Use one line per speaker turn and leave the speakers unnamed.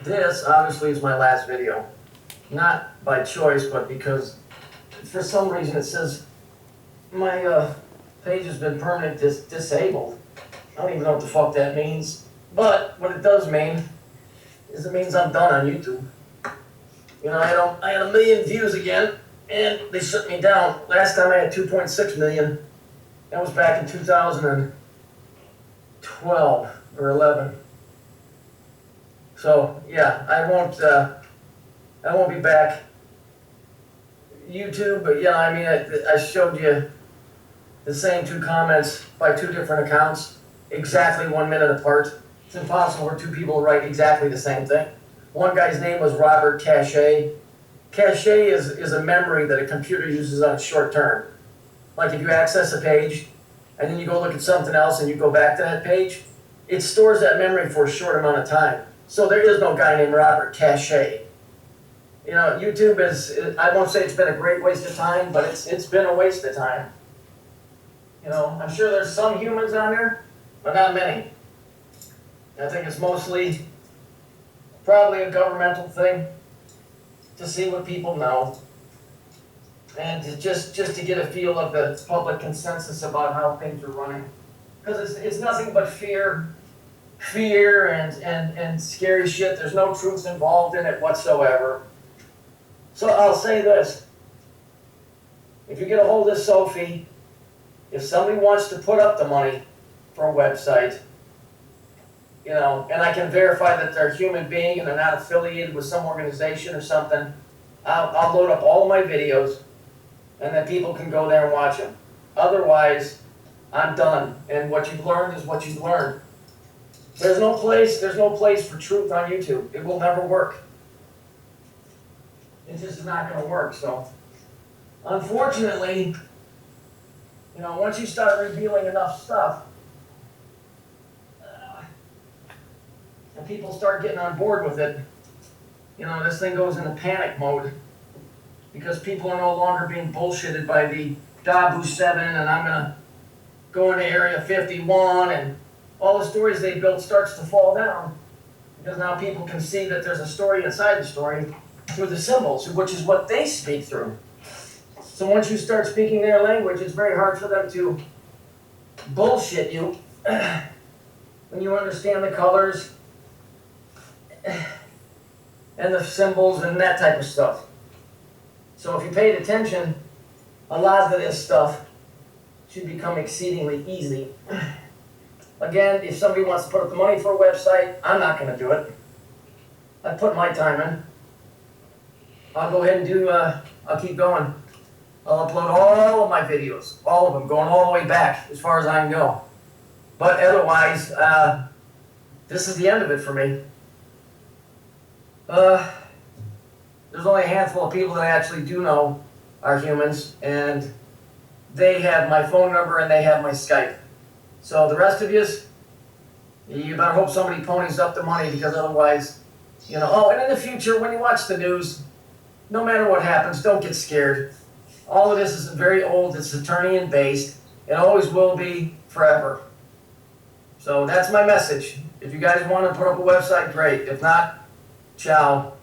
This obviously is my last video. Not by choice, but because for some reason it says my page has been permanently disabled. I don't even know what the fuck that means. But what it does mean is it means I'm done on YouTube. You know, I had 1 million views again, and they shut me down. Last time I had 2.6 million. That was back in 2012 or 11. So yeah, I won't be back. YouTube, but yeah, I mean, I showed you the same 2 comments by 2 different accounts, exactly 1 minute apart. It's impossible for 2 people to write exactly the same thing. One guy's name was Robert Cache. Cache is a memory that a computer uses on short term. Like if you access a page, and then you go look at something else and you go back to that page, it stores that memory for a short amount of time. So there is no guy named Robert Cache. You know, YouTube I won't say it's been a great waste of time, but it's been a waste of time. You know, I'm sure there's some humans on there, but not many. I think it's mostly probably a governmental thing to see what people know and to just to get a feel of the public consensus about how things are running. Because it's nothing but fear and scary shit. There's no truth involved in it whatsoever. So I'll say this. If you get a hold of Sophie, if somebody wants to put up the money for a website, you know, and I can verify that they're a human being and they're not affiliated with some organization or something, I'll load up all of my videos and then people can go there and watch them. Otherwise, I'm done. And what you've learned is what you've learned. There's no place for truth on YouTube. It will never work. It's just not going to work. So, unfortunately, you know, once you start revealing enough stuff, and people start getting on board with it, you know, this thing goes into panic mode because people are no longer being bullshitted by the Dabu 7 and I'm going to go into Area 51 and all the stories they built starts to fall down because now people can see that there's a story inside the story through the symbols, which is what they speak through. So once you start speaking their language, it's very hard for them to bullshit you when you understand the colors and the symbols and that type of stuff. So if you paid attention, a lot of this stuff should become exceedingly easy. Again, if somebody wants to put up the money for a website, I'm not going to do it. I put my time in. I'll go ahead and I'll keep going. I'll upload all of my videos, all of them, going all the way back as far as I can go. But otherwise, this is the end of it for me. There's only a handful of people that I actually do know are humans, and they have my phone number and they have my Skype. So the rest of you better hope somebody ponies up the money because otherwise, you know, oh, and in the future, when you watch the news, no matter what happens, don't get scared. All of this is very old, it's Saturnian based, it always will be forever. So that's my message. If you guys want to put up a website, great. If not, ciao.